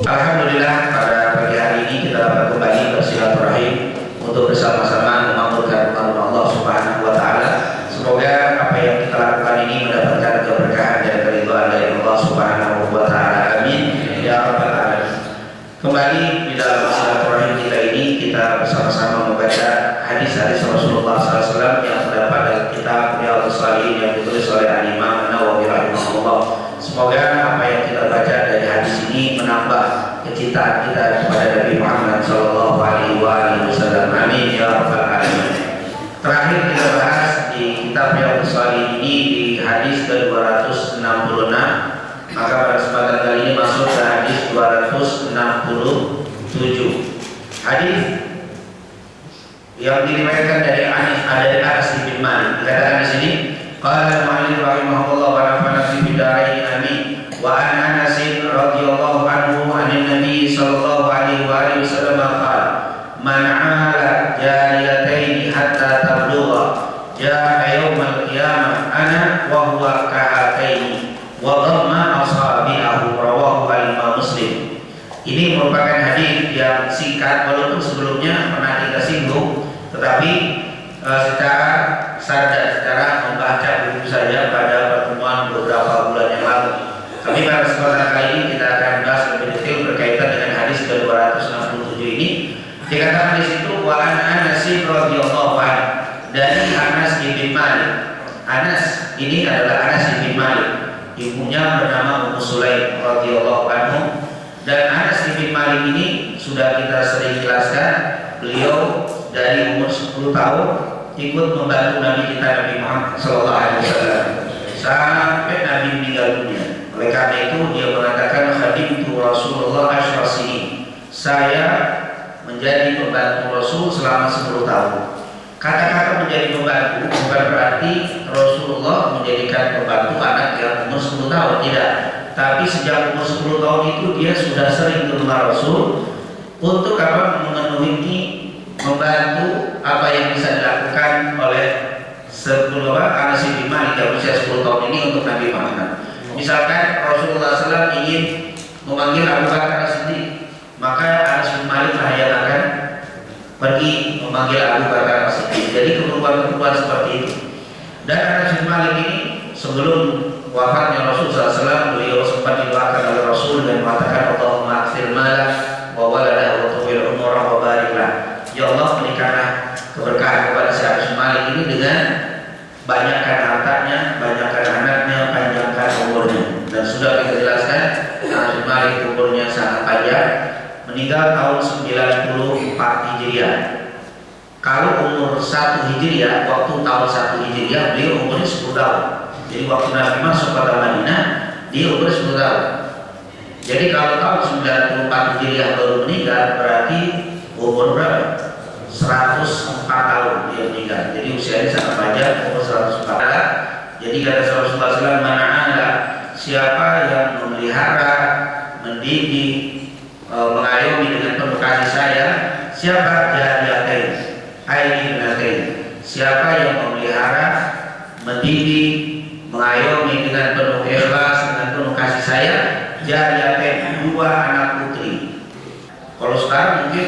Alhamdulillah pada pagi hari ini kita dapat kembali bersilaturahim untuk bersama-sama memakmurkan rumah Allah Subhanahu wa taala. Semoga apa yang kita lakukan ini mendapatkan keberkahan dan keridhaan dari Allah Subhanahu wa taala. Amin ya rabbal alamin. Kembali di dalam silaturahim kita ini kita bersama-sama membaca hadis-hadis Rasulullah SAW yang terdapat dalam kitab Riyadhus Shalihin yang ditulis oleh Imam Nawawi rahimahullah. Semoga apa yang kita baca dari hadis ini menambah kecintaan kita kepada Nabi Muhammad sallallahu alaihi wasallam. Amin ya rabbal alamin. Terakhir kita bahas di kitab Riyadhus Shalihin ini di hadis ke-266. Maka pada kesempatan kali ini masuk ke hadis 267. Hadis yang diriwayatkan dari Anas bin Malik. Dikatakan di sini, qala al-mu'allif rahimahullah wa nafa'ana fi bid'aih amin. Wa an Anas radhiyallahu anhu anin Nabi sallallahu alaihi wasallam qala man 'ala jariyatayn hatta tablugha jaa yawmal qiyamah ana wa huwa kahataini wa dhamma asabi'ahu rawahu al-Imam Muslim. Ini merupakan hadis yang singkat walaupun sebelumnya pernah kita singgung, tetapi secara sadar, secara membaca buku saja pada pertemuan beberapa bulan yang lalu. Tapi pada kesempatan kali ini kita akan bahas lebih detail berkaitan dengan hadis ke-267 ini. Dikatakan di situ wa an Anas radhiyallahu anhu, dari Anas bin Malik. Anas ini adalah Anas bin Malik. Ibunya bernama Ummu Sulaim radhiyallahu anhu. Dan Anas bin Malik ini sudah kita sering jelaskan, beliau dari umur 10 tahun ikut membantu Nabi kita Nabi Muhammad SAW sampai Nabi meninggal dunia. Oleh karena itu dia mengatakan khadimtu Rasulullah asyrasini, saya menjadi pembantu Rasul selama 10 tahun. Kata-kata menjadi pembantu bukan berarti Rasulullah menjadikan pembantu anak yang umur 10 tahun, tidak. Tapi sejak umur 10 tahun itu dia sudah sering ke rumah Rasul untuk apa? Memenuhi, membantu apa yang bisa dilakukan oleh 10 Anas bin Malik yang usia 10 tahun ini untuk Nabi Muhammad. Misalkan Rasulullah SAW ingin memanggil Abu Bakar As-Siddiq, maka Anas bin Malik lah yang akan pergi memanggil Abu Bakar As-Siddiq. Jadi keperluan-keperluan seperti itu. Dan Anas bin Malik ini sebelum wafatnya Rasulullah SAW, beliau sempat didoakan oleh Rasul dan mengatakan Allahumma akfir malah wa waladah wa tawil umurah wa bariklah. Ya Allah, berikanlah keberkahan kepada si Anas bin Malik ini dengan banyakkan hartanya, banyakkan anaknya, panjangkan umurnya. Dan sudah kita jelaskan Anas bin Malik umurnya sangat panjang, meninggal tahun 94 Hijriah. Kalau umur 1 Hijriah, waktu tahun 1 Hijriah beliau umurnya 10 tahun. Jadi waktu Nabi masuk kota Madinah, dia umur 10 tahun. Jadi kalau tahun 94 Hijriah baru meninggal, berarti umur berapa? 104 tahun dia meninggal. Jadi usianya sangat panjang, umur 104 tahun. Jadi kata Rasulullah SAW, mana'ala, siapa yang memelihara, mendidik, mengayomi dengan penuh kasih sayang, siapa jariyatain, aidinatain, siapa yang memelihara, mendidik, mengayomi dengan penuh ikhlas, dengan penuh kasih sayang, jariyatain, 2 anak putri. Kalau sekarang mungkin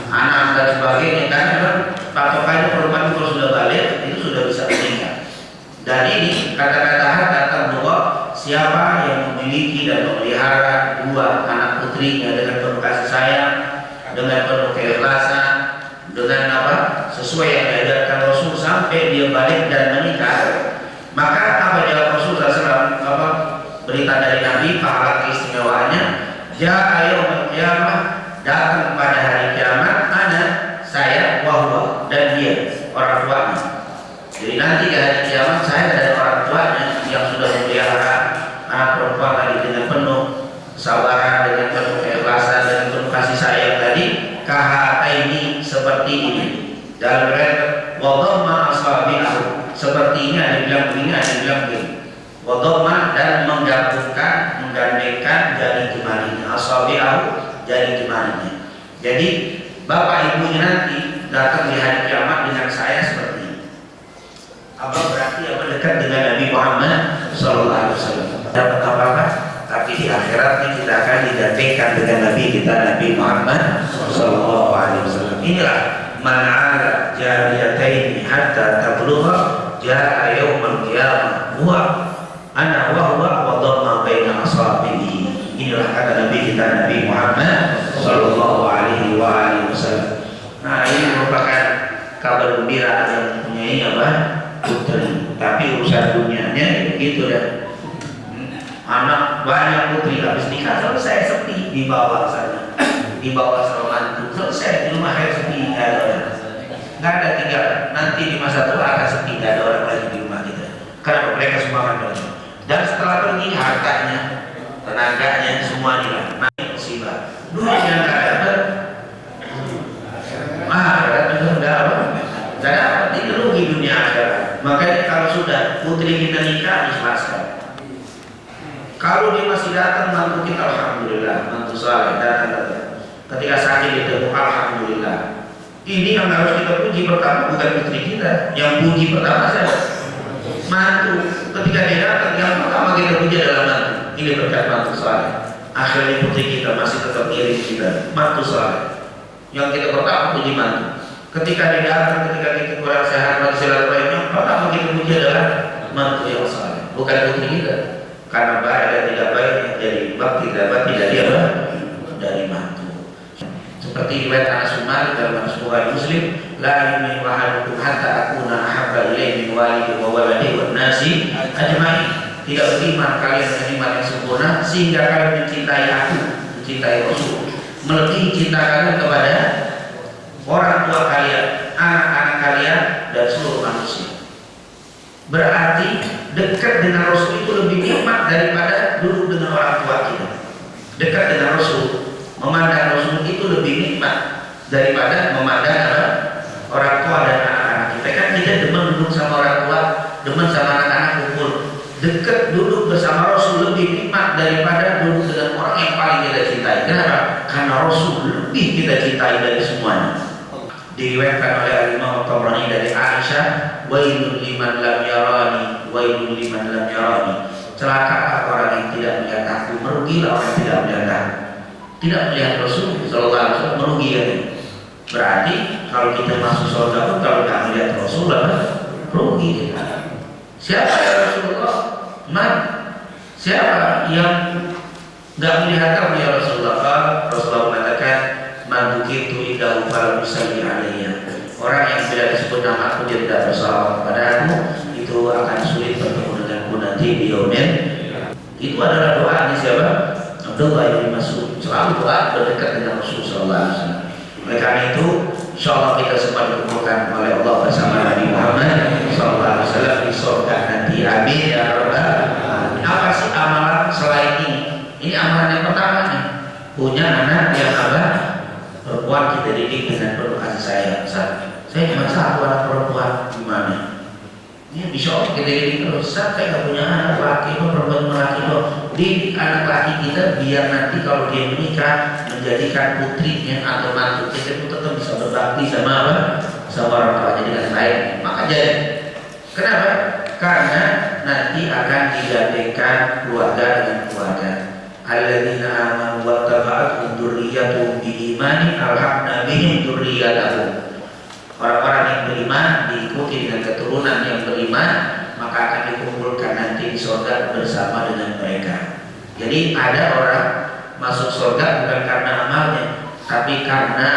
anak dan sebagainya, karena patokannya perempuan kalau sudah balik itu sudah bisa menikah. Dan ini kata-kata datang bahwa siapa yang memiliki dan memelihara 2 anak putrinya dengan penuh kasih sayang, dengan penuh keikhlasan, dengan apa sesuai yang diajarkan Rasul sampai dia balik dan menikah, maka apa jawab Rasulullah SAW? Apa berita dari Nabi, pahala keistimewaannya, ayo kiamat, datang pada hari kiamat, ada saya, wahwa, dan dia orang tuanya. Jadi nanti di hari kiamat saya dan orang tuanya yang sudah memelihara anak perempuan tadi dengan penuh kesabaran, dengan penuh keikhlasan, dengan penuh kasih sayang tadi, kahata ini seperti ini. Dalam riwayat wadhamma asabi'ahu, seperti ini ada bilang begini, ada bilang begini. Wadhamma, dan menggabungkan, menggandengkan jari jemarinya, asabi'ahu, jari jemarinya. Jadi bapak ibunya nanti datang di hari kiamat dengan saya seperti ini. Apa berarti apa dekat dengan Nabi Muhammad SAW? Dapat apa-apa? Tapi tapi di akhiratnya kita akan digantikan dengan Nabi kita, Nabi Muhammad Sallallahu Alaihi Wasallam. Inilah man'ala jariyataini hatta tablugha jaa yaumal qiyamah huwa ana wa huwa wa dhamma baina asabihi. Inilah kata Nabi kita, Nabi Muhammad Sallallahu Alaihi Wasallam. Nah, ini merupakan kabar gembira yang mempunyai apa? Putri. Tapi urusan dunianya begitu dah. Anak banyak putri habis nikah selesai, sepi, dibawa saja, dibawa sama mantu, selesai, di rumah saya sepi, nggak ada orang, nggak ada tinggal. Nanti di masa tua akan sepi, nggak ada orang lagi di rumah kita. Karena mereka semua akan pergi. Dan setelah pergi hartanya, tenaganya semua hilang. Nah, musibah. Dunia nggak ada. Nggak dapat, ini rugi dunia akhirat. Makanya kalau sudah putri kita nikah, ikhlaskan. Kalau dia masih datang mantu kita, alhamdulillah, mantu saleh datang. Ketika sakit ditemu, alhamdulillah. Ini yang harus kita puji pertama, bukan putri kita. Yang puji pertama saya mantu. Ketika dia datang, yang pertama kita puji adalah mantu. Ini berkat mantu saleh. Akhirnya putri kita masih tetap iring kita, mantu saleh. Yang kita pertama puji mantu. Ketika dia datang, ketika kita kurang sehat, mati silaturahim, yang pertama kita puji adalah mantu yang saleh, bukan putri kita. Karena baik dan tidak baik jadi bab tidak dia dari mantu. Seperti riwayat Anas bin Malik dalam Sahih Muslim, la yu'minu ahadukum hatta akuna ahabba ilaihi min walidi wa waladihi wan nasi ajma'in. Tidak beriman kalian dengan iman yang sempurna sehingga kalian mencintai aku, mencintai Rasul, melebihi cinta kalian kepada orang tua kalian, anak-anak kalian, dan seluruh manusia. Berarti dekat dengan Rasul itu lebih nikmat daripada duduk dengan orang tua kita. Dekat dengan Rasul, memandang Rasul itu lebih nikmat daripada memandang orang tua dan anak-anak kita. Kan kita demen duduk sama orang tua, demen sama anak-anak kumpul. Dekat duduk bersama Rasul lebih nikmat daripada duduk dengan orang yang paling kita cintai. Kenapa? Karena Rasul lebih kita cintai dari semuanya. Diriwayatkan oleh Imam Tabrani dari Aisyah, wailul liman lam yarani, wailul liman lam yarani. Celaka orang yang tidak melihat aku, merugilah orang yang tidak melihat aku. Tidak melihat Rasul sallallahu alaihi wasallam merugi ya. Berarti kalau kita masuk surga pun kalau tidak melihat Rasul rugi kita. Siapa ya Rasulullah? Siapa yang tidak melihat kamu ya Rasulullah? Rasulullah mengatakan, man dukitu indahu falam yusalli alayya. Orang yang tidak disebut nama aku, dia tidak bersalawat kepada aku, itu akan sulit bertemu denganku nanti di yaumil. Itu adalah doa di siapa? Abdullah bin Mas'ud. Selalu doa berdekat dengan Rasul sallallahu alaihi wasallam. Oleh karena itu, insyaallah kita sempat dikumpulkan oleh Allah bersama Nabi Muhammad sallallahu alaihi wasallam di surga nanti. Amin ya rabbal alamin. Apa sih amalan selain ini? Ini amalan yang pertama nih. Punya anak yang perempuan kita didik dengan penuh kasih sayang. Saya cuma satu anak perempuan, gimana? Ini bisa kita didik terus. Saya nggak punya anak laki, perempuan laki loh. Didik anak laki kita biar nanti kalau dia menikah menjadikan putrinya atau mantu kita itu tetap bisa berbakti sama sama orang tua, jadi dengan baik. Maka jadi kenapa? Karena nanti akan digantikan keluarga dengan keluarga. Alladzina amanu wa taba'atuhum dzurriyyatuhum biimanin alhaqna bihim dzurriyyatahum. Orang-orang yang beriman diikuti dengan keturunan yang beriman, maka akan dikumpulkan nanti di surga bersama dengan mereka. Jadi ada orang masuk surga bukan karena amalnya, tapi karena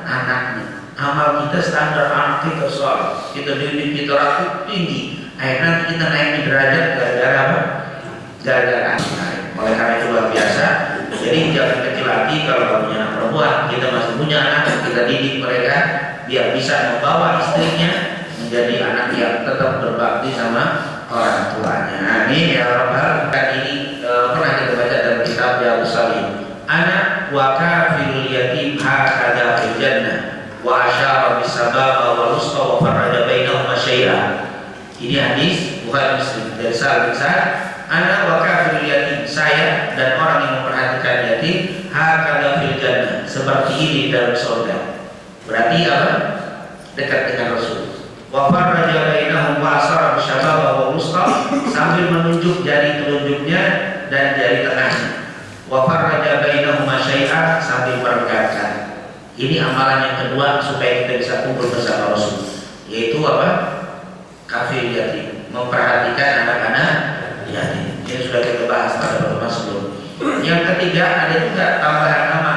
anaknya. Amal kita standar, anak kita soal kita didik, kita rakit tinggi, akhirnya kita naik di derajat gara-gara apa? Gara-gara anak. Oleh karena itu luar biasa. Jadi jangan kecil hati kalau punya anak perempuan. Kita masih punya anak, kita didik mereka biar bisa membawa istrinya menjadi anak yang tetap berbakti sama orang tuanya. Amin ya rabbal. Dan ini pernah kita baca dalam kitab Riyadhus Shalihin. Anak wa kafirul yatim hakadha fil jannah wa asyara bis sababa wal wusta wa farraja bainahuma syai'an. Ini hadis Bukhari Muslim dari Sa'ad bin Sa'ad. Anak wa kafirul yatim, saya dan orang yang memperhatikan yatim hakadha fil jannah, seperti ini dalam surga. Berarti apa? Dekat dengan Rasul. Wa farraja bainahum wa asara bisyababa wa wusta, sambil menunjuk jari telunjuknya dan jari tengahnya. wa farraja bainahuma syai'an, sambil meregangkan. Ini amalan yang kedua supaya kita bisa kumpul bersama Rasul, yaitu apa? Kafil yatim, memperhatikan anak-anak yatim. Ini sudah kita bahas pada pertemuan sebelum. Yang ketiga ada juga tambahan nama,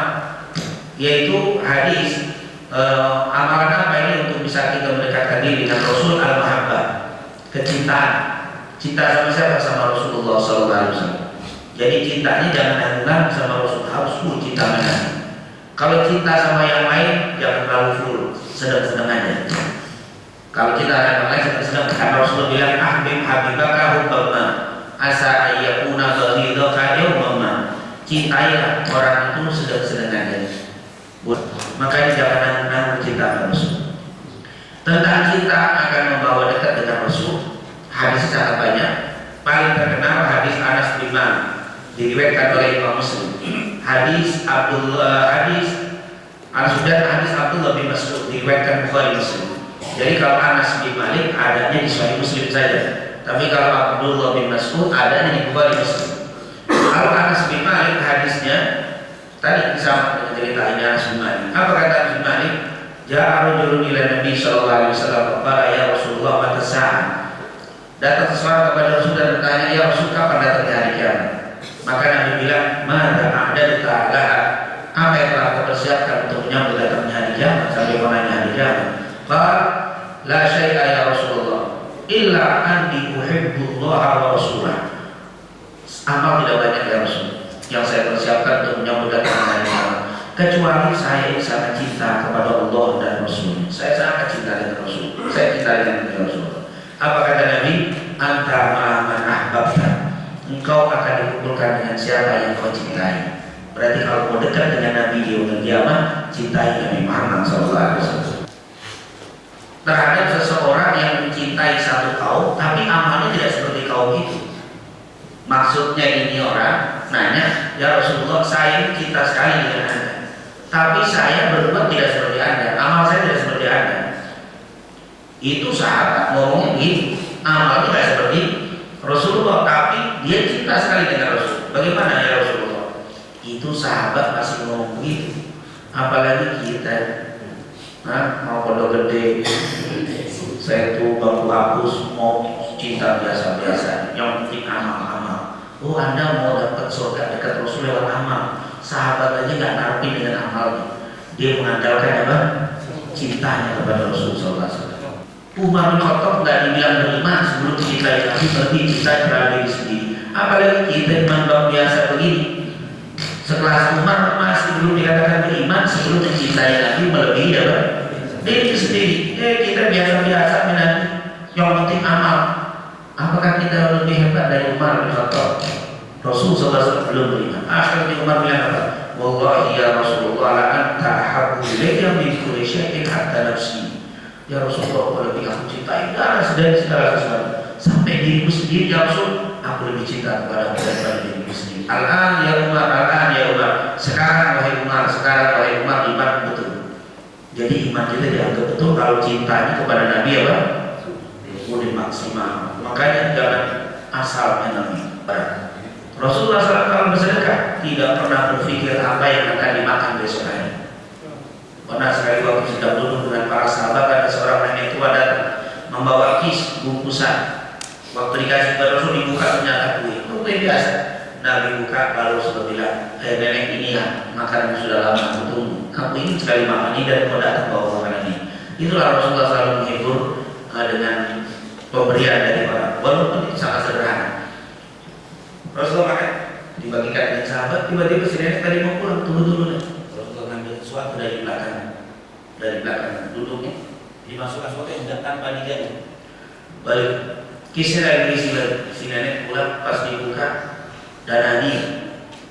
yaitu hadis. Amalan apa ini untuk bisa kita mendekatkan diri dengan Rasul? Al-mahabbah, kecintaan. Cinta sama siapa? Sama Rasulullah SAW. Jadi cintanya jangan hanya sama Rasul, harus full cinta mana. Kalau cinta sama yang lain jangan terlalu full, sedang-sedang aja. Kalau cinta sama yang lain sedang-sedang, karena Rasulullah bilang ahbib habibaka hubbama asa ayyakuna baghidaka yawma. Cintailah orang itu sedang-sedang aja. Makanya jangan nanggung cinta Rasul. Tentang cinta akan membawa dekat dengan Rasul, hadis sangat banyak. Paling terkenal hadis Anas bin Malik, diriwayatkan oleh Imam Muslim. Hadis Abdullah bin Mas'ud, diriwayatkan Bukhari Muslim. Jadi kalau Anas bin Malik adanya di Sahih Muslim saja, tapi kalau Abdullah bin Mas'ud adanya di Bukhari Muslim. Kalau Anas bin Malik hadisnya tadi sama dengan cerita ini Anas bin Malik. Apa kata Anas bin Malik? Ja'a rajulun ila Nabi sallallahu alaihi wasallam faqala ya Rasulullah mata sa'ah. Datang seseorang kepada Rasul dan bertanya, ya Rasul kapan datangnya hari kiamat? Maka Nabi bilang, mada a'dadta laha, apa yang telah kau persiapkan untuk menyambut datangnya hari kiamat? Sampai menanya hari kiamat. Qala la syai'a ya Rasulullah illa anni uhibbullaha wa rasulah. Amal tidak banyak ya Rasul yang saya persiapkan untuk menyambut datangnya hari kiamat, kecuali saya sangat cinta kepada Allah dan Rasul. Saya sangat cinta dengan Rasul. Saya cinta dengan Rasul. Apa kata Nabi? Anta ma'aman ahbabta, engkau akan dikumpulkan dengan siapa yang kau cintai. Berarti kalau mau dekat dengan Nabi di yaumul kiamat, cintai Nabi Muhammad SAW. Terhadap seseorang yang mencintai satu kaum, tapi amalnya tidak seperti kaum itu. Maksudnya ini orang nanya, ya Rasulullah, saya cinta sekali dengan Anda, tapi saya berbuat tidak seperti Anda, amal saya tidak seperti Anda. Itu sahabat ngomongnya gitu, amalnya tidak seperti Rasulullah, tapi dia cinta sekali dengan Rasul. Bagaimana ya Rasulullah? Itu sahabat masih ngomong begitu, apalagi kita. Mau pondok gede, saya tuh bangku hapus, mau cinta biasa-biasa, yang penting amal-amal. Oh, Anda mau dapat surga dekat Rasul lewat amal. Sahabat aja nggak narapin dengan amalnya, dia mengandalkan apa? Cintanya kepada Rasul SAW. Umar bin Khattab nggak dibilang beriman sebelum dicintai Nabi, berarti cinta terhadap diri sendiri. Apalagi kita iman biasa begini. Sekelas Umar masih belum dikatakan beriman sebelum mencintai Nabi melebihi apa? Diri sendiri. Kita biasa-biasa Nabi, yang penting amal. Apakah kita lebih hebat dari Umar bin Khattab? Rasul SAW belum beriman. Akhirnya Umar bilang apa? Wallahi ya Rasulullah la anta ahabbu ilayya min kulli syai'in hatta nafsi. Ya Rasulullah, aku lebih aku cintai dari segala sesuatu, sampai diriku sendiri ya Rasul, aku lebih cinta kepada daripada diriku sendiri. Al-an ya Umar, sekarang wahai Umar, iman betul. Jadi iman kita dianggap betul kalau cintanya kepada Nabi apa? Udah maksimal. Makanya jangan asal Nabi. Rasulullah SAW kalau bersedekah tidak pernah berpikir apa yang akan dimakan besok hari. Pernah sekali waktu sedang duduk dengan para sahabat, ada seorang nenek tua datang membawa kis bungkusan. Waktu dikasih kepada Rasul dibuka, ternyata kue biasa. Nabi buka, lalu Rasul bilang, nenek ini ya makanan sudah lama aku tunggu. Aku ingin sekali makan ini dan kau datang bawa makanan ini. Itulah Rasulullah selalu menghibur dengan pemberian dari orang, walaupun itu sangat sederhana. Rasulullah makan, dibagikan dengan sahabat. Tiba-tiba si nenek tadi mau pulang, tunggu dulu deh. Rasulullah ngambil sesuatu dari belakang duduknya, dimasukkan sesuatu yang tanpa digali. Balik, kisah lagi si nenek pulang, pas dibuka danani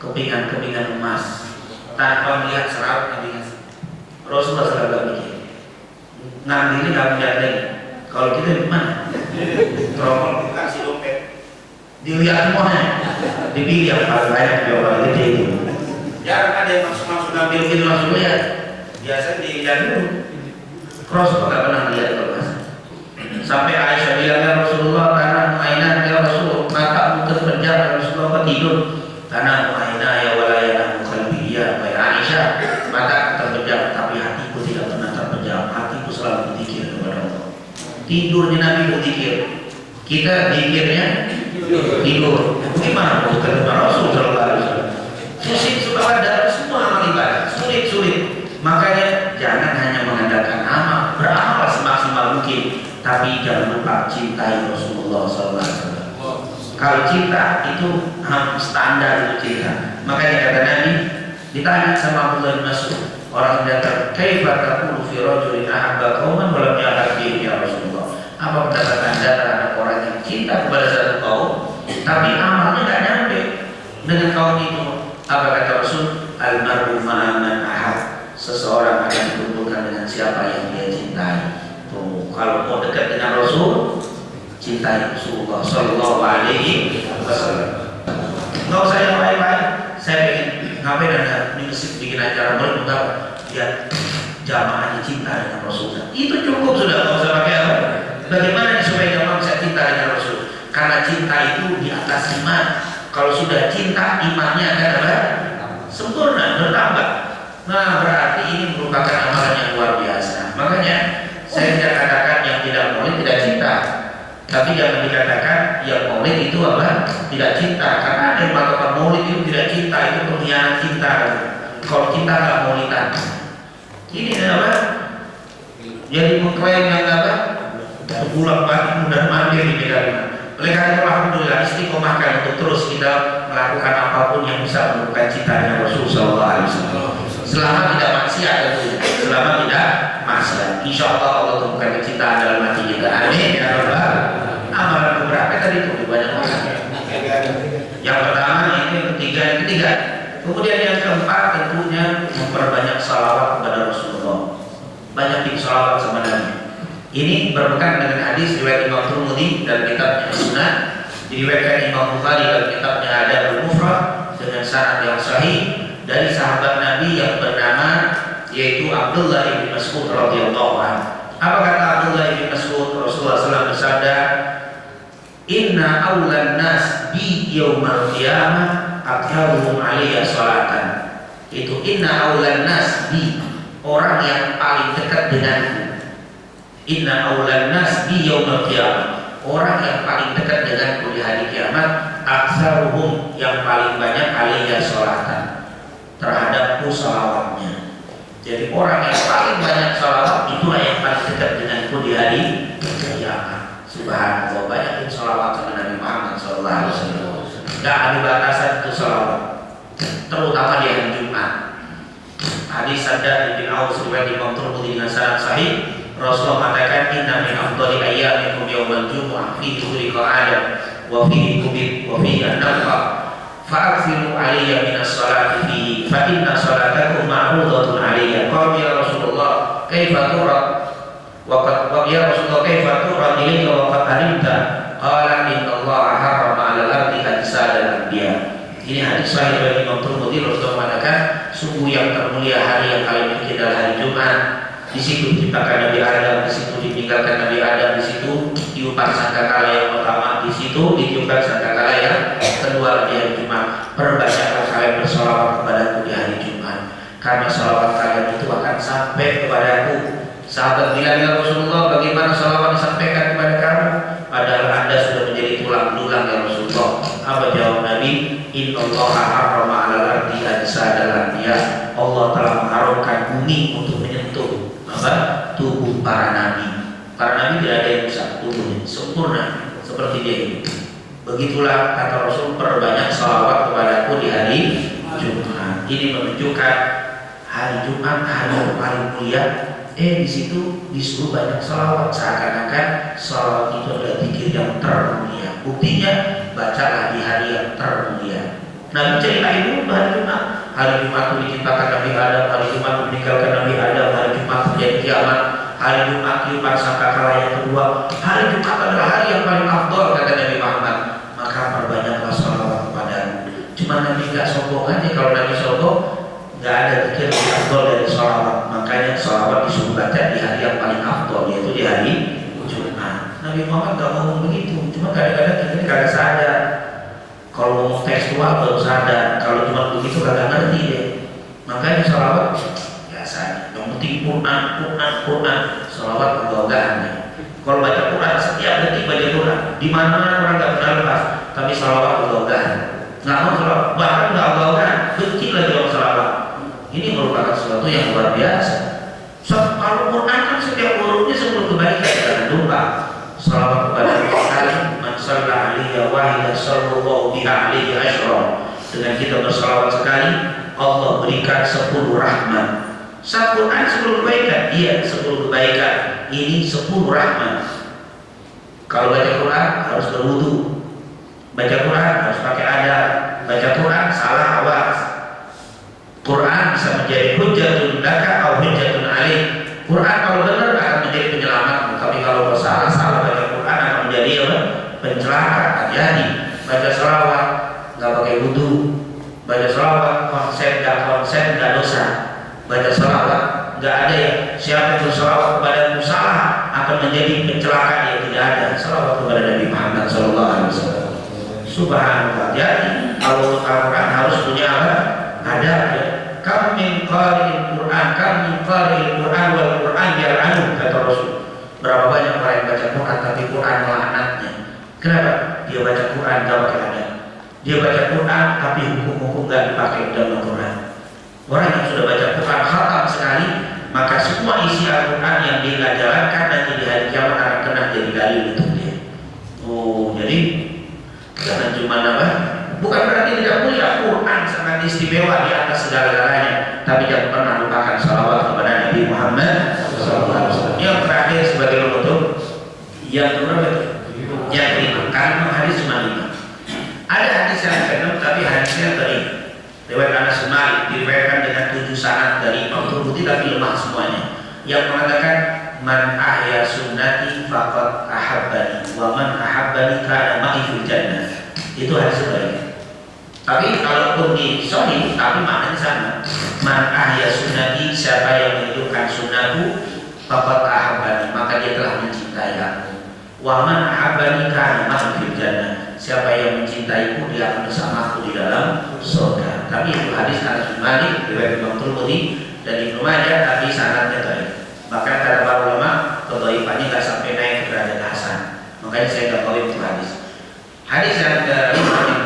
kepingan emas tanpa melihat serat kepingan. Rasulullah selalu mikir, ngambilnya nggak melihat lagi. Kalau kita di mana? Tromol kasih dompet, dilihat semuanya, dipilih yang paling banyak, yang paling gede itu. Jarang ada yang masuk ngambil gitu langsung lihat. Biasa dilihat dulu. Rasulullah nggak pernah lihat kalau mas. Sampai Aisyah bilang, ya Rasulullah, karena mainan ya Rasul, matamu terpejam ya Rasulullah, tidur karena mainan ya wala Tidurnya Nabi berzikir, kita zikirnya tidur. Gimana mau ketemu Rasul Sallallahu Alaihi Wasallam? Sulit supaya ada semua amal ibadah, sulit. Makanya jangan hanya mengandalkan amal, beramal semaksimal mungkin, tapi jangan lupa cintai Rasulullah Sallallahu Alaihi Wasallam. Kalau cinta itu standar itu cinta. Makanya kata Nabi, ditanya sama Abdullah bin Mas'ud, orang yang datang, kaifa taqulu fi rajulin ahabba qauman wa lam ya'had bihim ya Rasulullah? Apa pendapat Anda terhadap orang yang cinta kepada satu kaum tapi amalnya tidak nyampe dengan kaum itu? Apa kata Rasul? Al-mar'u ma'aman ahad. Seseorang akan dikumpulkan dengan siapa yang dia cintai. Tuh, kalau mau dekat dengan Rasul, cintai Rasulullah Sallallahu Alaihi Wasallam. Nggak usah yang lain-lain. Saya ingin ngapain Anda di masjid bikin acara mulut enggak? Ya, jamaahnya cinta dengan Rasul. Itu cukup sudah, nggak usah pakai apa. Bagaimana supaya jamaah bisa cinta dengan Rasul? Karena cinta itu di atas iman. Kalau sudah cinta, imannya akan apa? Sempurna, bertambah. Nah, berarti ini merupakan amalan yang luar biasa. Makanya saya tidak katakan yang tidak maulid tidak cinta, tapi jangan dikatakan yang maulid itu apa? Tidak cinta. Karena ada yang mengatakan maulid itu tidak cinta, itu pengkhianat cinta. Kalau cinta nggak maulidan. Ini apa? Jadi mengklaim yang apa? Sebulan balik mudah mandir di bidangnya. Oleh karena itu alhamdulillah istiqomahkan untuk terus kita melakukan apapun yang bisa menunjukkan cintanya Rasul Sallallahu Alaihi Wasallam. Selama tidak maksiat tentunya, selama tidak maksiat, insya Allah Allah temukan kecintaan dalam hati kita. Amin ya Rabbal. Amalan keberapa tadi itu banyak banget. Yang pertama ini, yang ketiga. Kemudian yang keempat tentunya memperbanyak salawat kepada Rasulullah. Banyak salawat sama Nabi. Ini berpegang dengan hadis riwayat Imam Tirmidzi dan kitabnya Sunan, diriwayatkan Imam Bukhari dan kitabnya Adabul Mufrad dengan sanad yang sahih dari sahabat Nabi yang bernama yaitu Abdullah bin Mas'ud radhiyallahu anhu. Apa kata Abdullah bin Mas'ud? Rasulullah SAW bersabda, "Inna awlan nas bi yaumal qiyamah aktsaruhum 'alayya salatan." Itu inna awlan nas bi, orang yang paling dekat denganku. Inna awlan nas bi yaumal qiyamah, orang yang paling dekat denganku di hari kiamat, aktsaruhum, yang paling banyak 'alayya salatan, terhadapku salawatnya. Jadi orang yang paling banyak salawat itulah yang paling dekat denganku di hari kiamat. Subhanallah, banyak salawat kepada Nabi Muhammad Sallallahu Alaihi Wasallam. Tidak ada batasan itu salawat, terutama di hari Jumat. Hadis Shaddad bin Aus riwayat Imam Tirmidzi dengan sanad sahih, Rasulullah mengatakan, inna min afdali ayyamikum yawmal jumu'ah fihi khuliqa Adam wa fihi kubit wa fihi an-nafqa fa'aksiru alaiya minas salati fihi fa inna salatakum ma'rudatun alaiya. Qala ya Rasulullah kaifa turad wa ya Rasulullah kaifa turad ilayka wa qad alimta? Qala inna Allah harrama 'alal ardi ajsadal anbiya. Ini hadis sahih dari Imam Tirmidzi. Rasulullah mengatakan, sungguh yang termulia hari yang kalian bikin adalah hari Jumat. Di situ diciptakan Nabi Adam, di situ ditinggalkan Nabi Adam, di situ tiupan sangkakala yang pertama, di situ ditiupkan sangkakala yang kedua di hari Jumat. Perbanyaklah kalian bersolawat kepadaku di hari Jumat, karena solawat kalian itu akan sampai kepadaku. Sahabat bilang, ya Rasulullah, bagaimana solawat disampaikan kepada kamu? Padahal Anda sudah menjadi tulang tulang ya Rasulullah. Apa jawab Nabi? Innallaha harrama 'alal ardi ajsadal anbiya. Allah telah mengharamkan bumi untuk menyentuh tubuh para nabi. Para nabi tidak ada yang bisa tubuhnya sempurna seperti dia ini. Begitulah kata Rasul, perbanyak salawat kepadaku di hari Jumat. Ini menunjukkan hari Jumat hari yang paling mulia. Di situ disuruh banyak salawat, seakan-akan salawat itu adalah zikir yang termulia. Buktinya bacalah di hari yang termulia. Nabi cerita itu hari Jumat. Hari Jumat itu diciptakan Nabi Adam, hari Jumat itu meninggalkan Nabi Adam, hari Jumat terjadi kiamat, hari Jumat tiupan sangkakala yang kedua. Hari Jumat adalah hari yang paling afdal kata Nabi Muhammad. Maka perbanyaklah salawat kepadamu. Cuma Nabi nggak sombong aja. Kalau Nabi sombong, nggak ada zikir lebih afdal dari salawat. Makanya salawat disuruh baca di hari yang paling afdal, yaitu di hari Jumat. Nabi Muhammad nggak ngomong begitu. Cuma kadang-kadang kita nggak sadar. Kalau ngomong tekstual baru sadar, kalau cuma begitu kagak ngerti deh. Makanya salawat biasa, yang penting Quran, salawat kegawaannya. Kalau baca Quran setiap detik baca Quran, di mana orang nggak pernah lepas, tapi salawat ogah-ogahan. Nggak mau salawat, bahkan nggak ogah-ogahan, benci lagi orang salawat. Ini merupakan sesuatu yang luar biasa. Kalau Quran kan setiap hurufnya 10 kebaikan, jangan lupa. Salawat kepada Rasul, man shalla alaihi wa sallallahu alaihi asyra. Dengan kita bersalawat sekali, Allah berikan 10 rahmat. Satu Quran 10 kebaikan, iya 10 kebaikan. Ini 10 rahmat. Kalau baca Quran harus berwudu. Baca Quran harus pakai adab. Baca Quran salah awas. Quran bisa menjadi hujjatun laka atau hujjatun alaik. Quran kalau benar akan menjadi penyelamat, tapi kalau salah baca Quran akan menjadi apa? Pencelaka. Hati-hati. Baca selawat nggak pakai wudu. Baca selawat konsep nggak dosa. Baca selawat nggak ada ya. Siapa yang berselawat kepada musalah akan menjadi pencelaka, yang tidak ada. Selawat kepada Nabi Muhammad SAW. Subhanallah. Jadi kalau Al-Quran harus punya apa? Ada ya. Kam min qari'il Quran, kam min qari'il Quran wal Quran yal'anu, kata Rasul. Berapa banyak orang yang baca Quran tapi Quran melaknatnya. Kenapa? Dia baca Quran gak pakai adab. Dia baca Quran tapi hukum-hukum gak dipakai dalam Quran. Orang yang sudah baca Quran khatam sekali, maka semua isi Al-Quran yang dia jalankan nanti di hari kiamat akan kena jadi dalil untuk dia. Oh, jadi jangan cuma apa? Bukan berarti tidak mulia. Quran sangat istimewa di atas segala-galanya, tapi jangan pernah lupakan salawat kepada Nabi Muhammad SAW. Yang terakhir sebagai penutup, yang berapa itu? Yang kelima. Karena hadis cuma 5. Ada hadis yang ke-6 tapi hadisnya dari riwayat Anas bin Malik, diriwayatkan dengan 7 sanad dari Imam Tirmidzi tapi lemah semuanya. Yang mengatakan man ahya sunnati faqad ahabbani wa man ahabbani kana ma'i fil jannah. Itu hadis sebaliknya. Tapi kalaupun di sahih tapi maknanya sama. Man ahya sunnati, siapa yang menghidupkan sunnahku, faqad ahabbani, maka dia telah mencintai aku. Wa man ahabbani kana ma'i fil jannah, siapa yang mencintaiku dia akan bersamaku di dalam surga. Tapi itu hadis Anas bin Malik riwayat Imam Tirmidzi dan Ibnu Majah, tapi sanadnya dhaif. Bahkan kata para ulama kedhaifannya nggak sampai naik ke derajat hasan. Makanya saya nggak tahu itu hadis. Hadis yang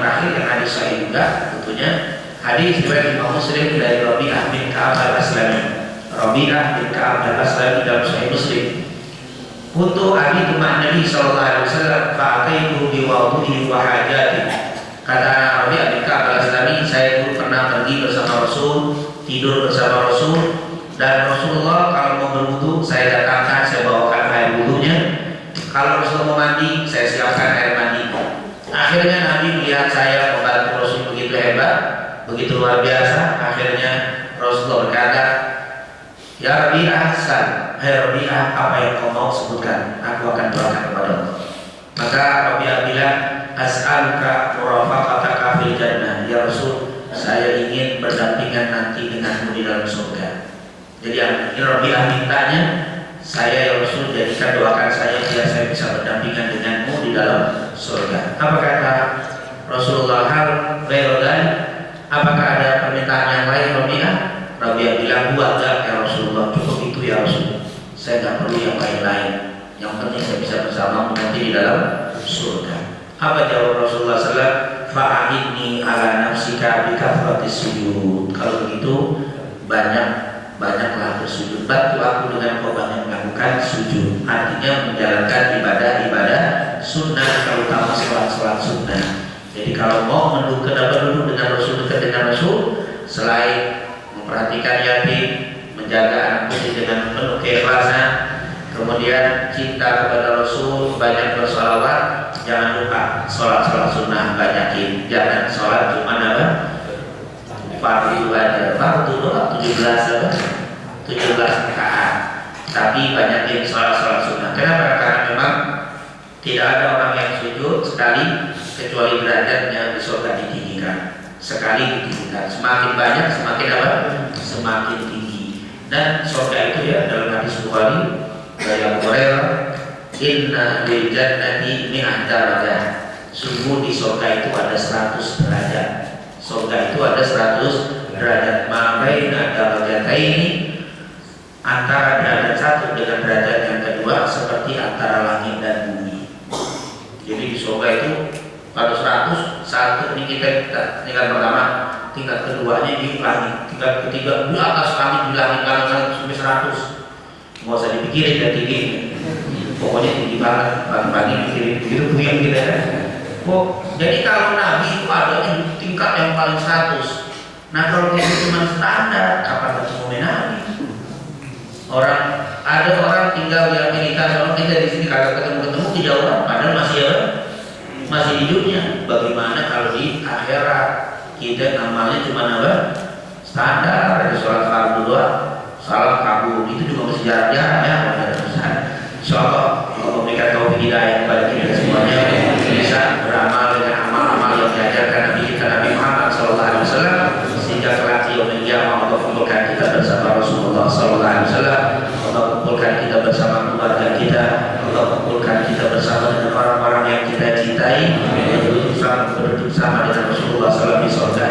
terakhir yang hadis sahih juga tentunya hadis riwayat Imam Muslim dari Rabi'ah bin Ka'ab al-Aslami. Rabi'ah bin Ka'ab al-Aslami dalam Sahih Muslim. Untuk abi tumak Nabi sallallahu alaihi wasallam fa'ataitu bi wudu'i wa hajati. Kata Rabi'ah bin Ka'ab al-Aslami, saya dulu pernah pergi bersama Rasul, tidur bersama Rasul, dan Rasulullah kalau mau berwudu saya datangkan, saya bawakan air wudunya. Kalau Rasul mau mandi, saya siapkan air mandi. Akhirnya Nabi melihat saya membantu Rasul begitu hebat, begitu luar biasa. Akhirnya Rasulullah berkata, ya Rabi'ah, hai Rabi'ah, apa yang kau mau sebutkan, aku akan doakan kepada Allah. Maka Rabi'ah bilang, as'aluka murafaqataka fil jannah. Ya Rasul, saya ingin berdampingan nanti denganmu di dalam surga. Jadi ini Rabi'ah mintanya, saya ya Rasul jadikan doakan saya biar saya bisa berdampingan denganmu di dalam surga. Apa kata Rasulullah? Hal ghairudan, apakah ada permintaan yang lain Rabi'ah? Rabi'ah bilang, buat enggak ya Rasulullah, cukup itu ya Rasul, saya nggak perlu yang lain-lain, yang penting saya bisa bersamamu nanti di dalam surga. Apa jawab Rasulullah SAW? Fa'inni ala nafsika bikafratis sujud. Kalau begitu banyaklah bersujud, bantu aku dengan kau banyak melakukan sujud. Artinya menjalankan ibadah-ibadah sunnah, terutama sholat sunnah. Jadi kalau mau dekat dengan Rasul, dekat dengan Rasul, selain memperhatikan yatim, menjaga anak putri dengan penuh keikhlasan, kemudian cinta kepada Rasul, banyak bersolawat, jangan lupa sholat sunnah banyakin. Jangan sholat cuma apa? Fardu aja, fardu doang 17 rakaat, tapi banyakin sholat sunnah. Kenapa? Karena memang tidak ada orang yang sujud sekali kecuali derajatnya di surga ditinggikan. Sekali ditinggikan, semakin banyak semakin apa? Semakin tinggi. Dan surga itu ya dalam hadis Bukhari dari Abu Hurairah, inna lil jannati mi'at darajah. Sungguh di surga itu ada 100 derajat. Surga itu ada 100 derajat. Ma baina darajataini, antara derajat satu dengan derajat yang kedua kedua seperti antara langit dan bumi. Jadi di surga itu kalau 100, satu ini kita tingkat pertama, tingkat keduanya di langit, tingkat ketiga di atas langit, di langit sampai 100. Nggak usah dipikirin dan tinggi, pokoknya tinggi banget. Pagi-pagi pikirin begitu puyeng kita. Jadi kalau Nabi itu ada di tingkat yang paling 100. Nah kalau kita cuma standar, kapan ketemu Nabi? Ada orang tinggal di Amerika, soalnya kita di sini kagak ketemu kejauhan, padahal masih hidupnya. Bagaimana kalau di akhirat kita namanya cuma standar, ada sholat fardu doa, salam kabul, itu juga masih jarang ya. Insyaallah Allah memberikan taufik hidayah kepada kita semuanya bisa beramal dengan amal-amal yang diajarkan Nabi kita Nabi Muhammad SAW, sehingga kelak yaumil qiyamah Allah kumpulkan kita bersama Rasulullah SAW. Allah kumpulkan kita bersama keluarga kita, Allah kumpulkan kita bersama dengan orang-orang yang kita cintai, berduduk sama dengan Rasulullah SAW di surga